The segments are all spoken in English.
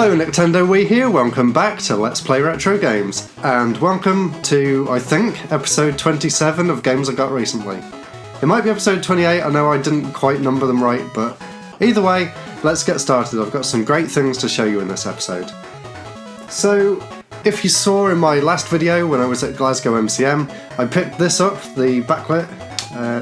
Hello Nintendo Wii here, welcome back to Let's Play Retro Games, and welcome to, I think, episode 27 of Games I Got Recently. It might be episode 28, I know I didn't quite number them right, but either way, let's get started. I've got some great things to show you in this episode. So, if you saw in my last video when I was at Glasgow MCM, I picked this up, the backlit,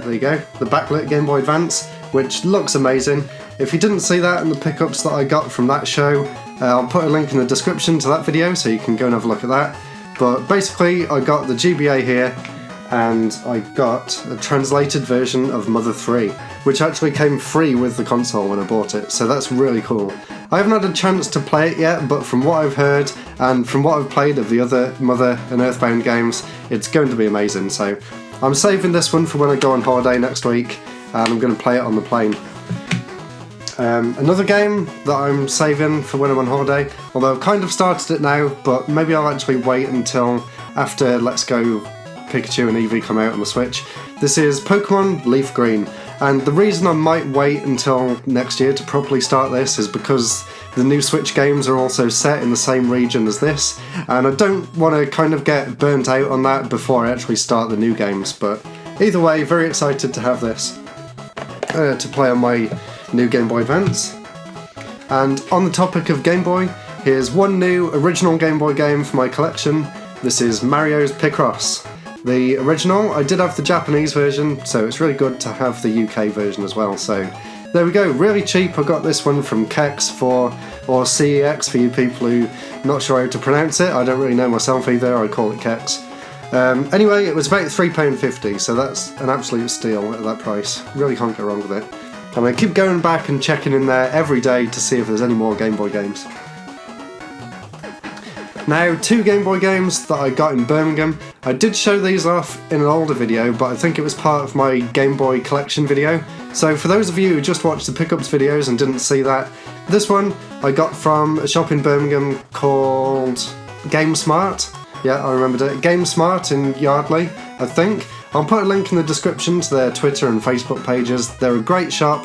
there you go, the backlit Game Boy Advance, which looks amazing. If you didn't see that and the pickups that I got from that show, I'll put a link in the description to that video so you can go and have a look at that. But basically I got the GBA here and I got a translated version of Mother 3, which actually came free with the console when I bought it, so that's really cool. I haven't had a chance to play it yet, but from what I've heard and from what I've played of the other Mother and Earthbound games, it's going to be amazing. So I'm saving this one for when I go on holiday next week and I'm going to play it on the plane. Another game that I'm saving for when I'm on holiday, although I've kind of started it now, but maybe I'll actually wait until after Let's Go Pikachu and Eevee come out on the Switch. This is Pokemon Leaf Green, and the reason I might wait until next year to properly start this is because the new Switch games are also set in the same region as this, and I don't want to kind of get burnt out on that before I actually start the new games, but either way, very excited to have this to play on my new Game Boy Advance. And on the topic of Game Boy, here's one new original Game Boy game for my collection. This is Mario's Picross. The original, I did have the Japanese version, so it's really good to have the UK version as well. So there we go, really cheap. I got this one from Kex or CEX for you people who are not sure how to pronounce it. I don't really know myself either, I call it Kex. Anyway, it was about £3.50, so that's an absolute steal at that price. Really can't go wrong with it. And I keep going back and checking in there every day to see if there's any more Game Boy games. Now, two Game Boy games that I got in Birmingham. I did show these off in an older video, but I think it was part of my Game Boy collection video. So for those of you who just watched the pickups videos and didn't see that, this one I got from a shop in Birmingham called GameSmart. Yeah, I remembered it. GameSmart in Yardley, I think. I'll put a link in the description to their Twitter and Facebook pages. They're a great shop.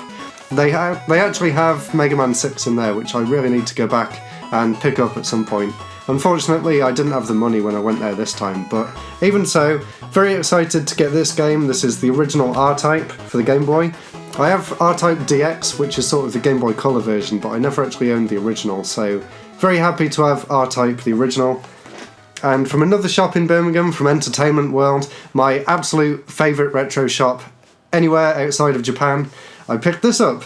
They actually have Mega Man 6 in there, which I really need to go back and pick up at some point. Unfortunately, I didn't have the money when I went there this time, but even so, very excited to get this game. This is the original R-Type for the Game Boy. I have R-Type DX, which is sort of the Game Boy Color version, but I never actually owned the original, so very happy to have R-Type, the original. And from another shop in Birmingham, from Entertainment World, my absolute favourite retro shop anywhere outside of Japan, I picked this up.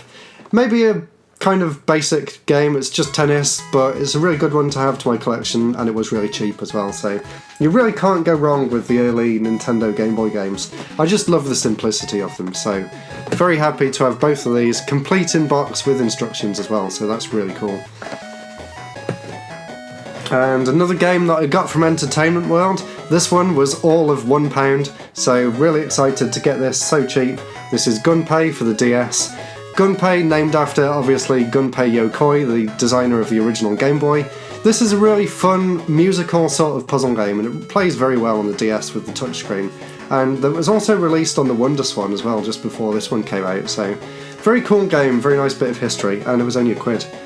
Maybe a kind of basic game, it's just tennis, but it's a really good one to have to my collection, and it was really cheap as well, so you really can't go wrong with the early Nintendo Game Boy games. I just love the simplicity of them, so very happy to have both of these, complete in box with instructions as well, so that's really cool. And another game that I got from Entertainment World, this one was all of £1, so really excited to get this, so cheap. This is Gunpei for the DS. Gunpei named after, obviously, Gunpei Yokoi, the designer of the original Game Boy. This is a really fun, musical sort of puzzle game, and it plays very well on the DS with the touchscreen. And it was also released on the WonderSwan as well, just before this one came out, so very cool game, very nice bit of history, and it was only £1.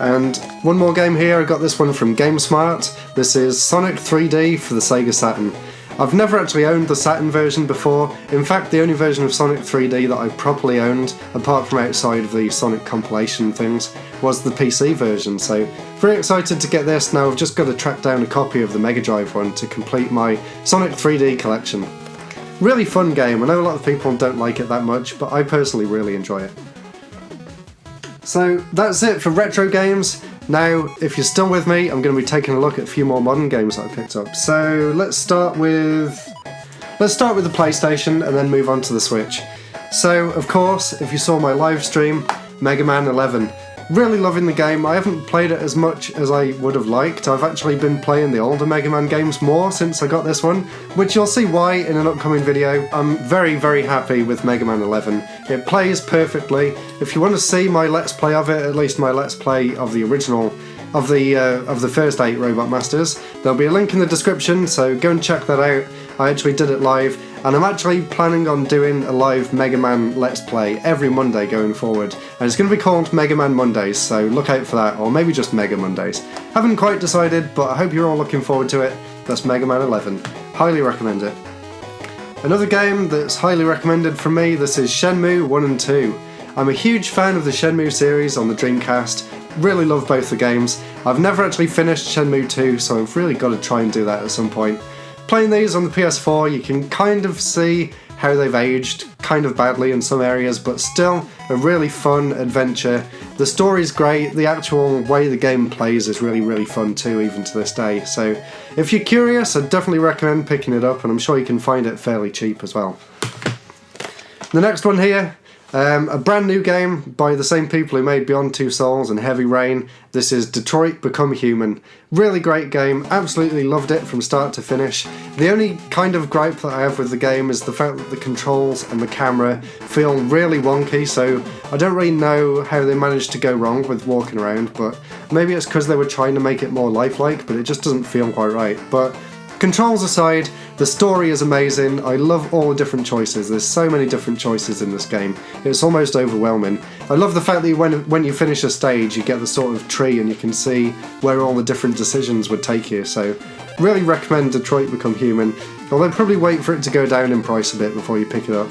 And one more game here, I got this one from GameSmart. This is Sonic 3D for the Sega Saturn. I've never actually owned the Saturn version before. In fact, the only version of Sonic 3D that I properly owned, apart from outside of the Sonic compilation things, was the PC version, so very excited to get this. Now I've just got to track down a copy of the Mega Drive one to complete my Sonic 3D collection. Really fun game. I know a lot of people don't like it that much, but I personally really enjoy it. So that's it for retro games. Now, if you're still with me, I'm going to be taking a look at a few more modern games that I picked up. So let's start with the PlayStation and then move on to the Switch. So, of course, if you saw my live stream, Mega Man 11. Really loving the game. I haven't played it as much as I would have liked. I've actually been playing the older Mega Man games more since I got this one, which you'll see why in an upcoming video. I'm very, very happy with Mega Man 11. It plays perfectly. If you want to see my Let's Play of it, at least my Let's Play of the original, of the first 8 Robot Masters, there'll be a link in the description, so go and check that out. I actually did it live, and I'm actually planning on doing a live Mega Man Let's Play every Monday going forward, and it's going to be called Mega Man Mondays, so look out for that, or maybe just Mega Mondays. Haven't quite decided, but I hope you're all looking forward to it. That's Mega Man 11. Highly recommend it. Another game that's highly recommended from me, this is Shenmue 1 and 2. I'm a huge fan of the Shenmue series on the Dreamcast, really love both the games. I've never actually finished Shenmue 2, so I've really got to try and do that at some point. Playing these on the PS4, you can kind of see how they've aged kind of badly in some areas, but still a really fun adventure. The story's great, the actual way the game plays is really, really fun too, even to this day. So if you're curious, I'd definitely recommend picking it up, and I'm sure you can find it fairly cheap as well. The next one here, a brand new game by the same people who made Beyond Two Souls and Heavy Rain. This is Detroit Become Human. Really great game, absolutely loved it from start to finish. The only kind of gripe that I have with the game is the fact that the controls and the camera feel really wonky, so I don't really know how they managed to go wrong with walking around, but maybe it's because they were trying to make it more lifelike, but it just doesn't feel quite right. But controls aside, the story is amazing. I love all the different choices. There's so many different choices in this game. It's almost overwhelming. I love the fact that when you finish a stage, you get the sort of tree and you can see where all the different decisions would take you. So really recommend Detroit Become Human, although probably wait for it to go down in price a bit before you pick it up.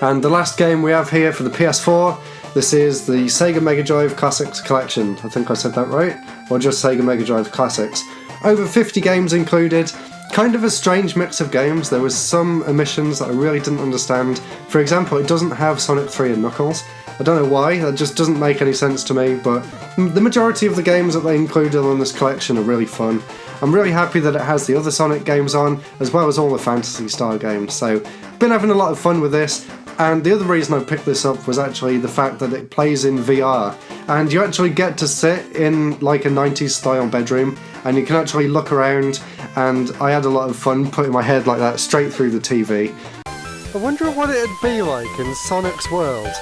And the last game we have here for the PS4, this is the Sega Mega Drive Classics Collection. I think I said that right? Or just Sega Mega Drive Classics. Over 50 games included. Kind of a strange mix of games. There was some omissions that I really didn't understand. For example, it doesn't have Sonic 3 and Knuckles. I don't know why, that just doesn't make any sense to me, but the majority of the games that they included on this collection are really fun. I'm really happy that it has the other Sonic games on, as well as all the Fantasy style games, so been having a lot of fun with this. And the other reason I picked this up was actually the fact that it plays in VR, and you actually get to sit in like a 90s style bedroom, and you can actually look around, and I had a lot of fun putting my head like that straight through the TV. I wonder what it'd be like in Sonic's world.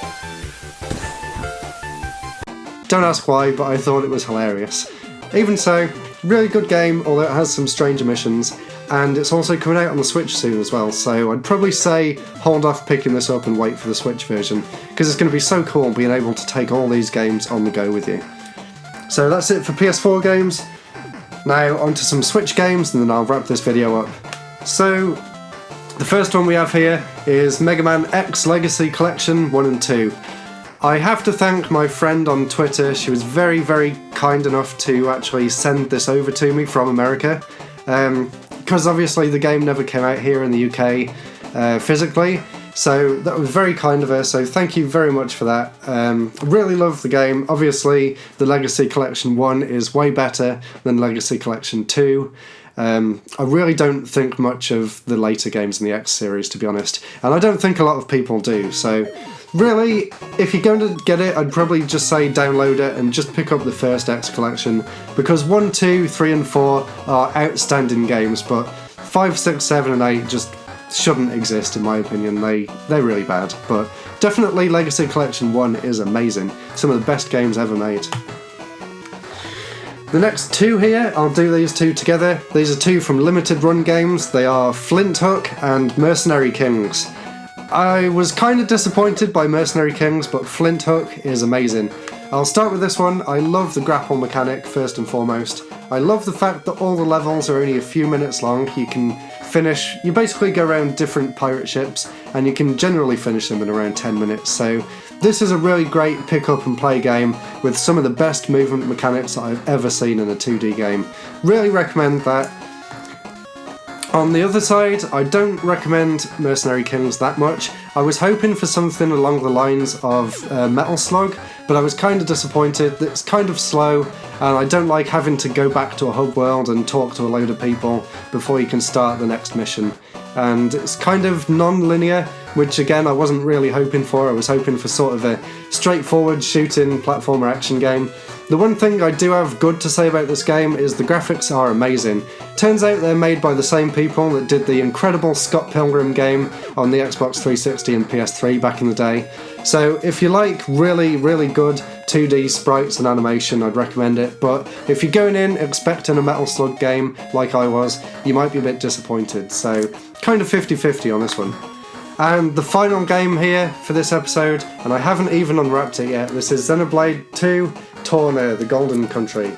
Don't ask why, but I thought it was hilarious. Even so, really good game, although it has some strange omissions, and it's also coming out on the Switch soon as well, so I'd probably say hold off picking this up and wait for the Switch version, because it's going to be so cool being able to take all these games on the go with you. So that's it for PS4 games. Now onto some Switch games, and then I'll wrap this video up. So the first one we have here is Mega Man X Legacy Collection 1 and 2. I have to thank my friend on Twitter. She was very, very kind enough to actually send this over to me from America, because obviously the game never came out here in the UK physically, so that was very kind of her, so thank you very much for that. Really love the game. Obviously the Legacy Collection 1 is way better than Legacy Collection 2. I really don't think much of the later games in the X series, to be honest, and I don't think a lot of people do, so really, if you're going to get it, I'd probably just say download it and just pick up the first X collection, because 1, 2, 3 and 4 are outstanding games, but 5, 6, 7 and 8 just shouldn't exist in my opinion. They're really bad, but definitely Legacy Collection 1 is amazing. Some of the best games ever made. The next two here, I'll do these two together. These are two from Limited Run Games. They are Flint Hook and Mercenary Kings. I was kind of disappointed by Mercenary Kings, but Flint Hook is amazing. I'll start with this one. I love the grapple mechanic first and foremost. I love the fact that all the levels are only a few minutes long. You basically go around different pirate ships, and you can generally finish them in around 10 minutes, so this is a really great pick up and play game with some of the best movement mechanics that I've ever seen in a 2D game. Really recommend that. On the other side, I don't recommend Mercenary Kings that much. I was hoping for something along the lines of Metal Slug, but I was kind of disappointed. It's kind of slow, and I don't like having to go back to a hub world and talk to a load of people before you can start the next mission. And it's kind of non-linear, which again I wasn't really hoping for. I was hoping for sort of a straightforward shooting platformer action game. The one thing I do have good to say about this game is the graphics are amazing. Turns out they're made by the same people that did the incredible Scott Pilgrim game on the Xbox 360 and PS3 back in the day. So if you like really, really good 2D sprites and animation, I'd recommend it, but if you're going in expecting a Metal Slug game like I was, you might be a bit disappointed. So kind of 50-50 on this one. And the final game here for this episode, and I haven't even unwrapped it yet, this is Xenoblade 2 Torna, the Golden Country.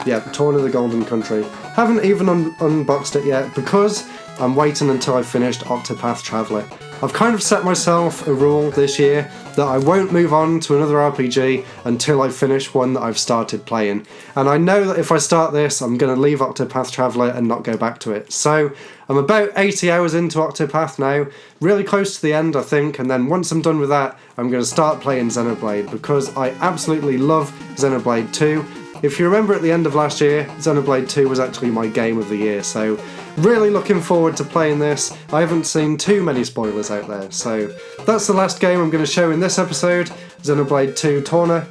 Yeah, Torna the Golden Country. Haven't even unboxed it yet because I'm waiting until I've finished Octopath Traveler. I've kind of set myself a rule this year that I won't move on to another RPG until I finish one that I've started playing. And I know that if I start this, I'm going to leave Octopath Traveler and not go back to it. So I'm about 80 hours into Octopath now, really close to the end I think, and then once I'm done with that, I'm going to start playing Xenoblade because I absolutely love Xenoblade 2. If you remember at the end of last year, Xenoblade 2 was actually my game of the year, so really looking forward to playing this. I haven't seen too many spoilers out there, so that's the last game I'm going to show in this episode, Xenoblade 2 Torna.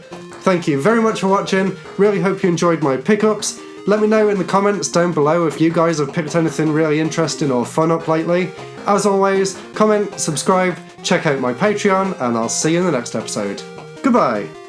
Thank you very much for watching, really hope you enjoyed my pickups. Let me know in the comments down below if you guys have picked anything really interesting or fun up lately. As always, comment, subscribe, check out my Patreon, and I'll see you in the next episode. Goodbye!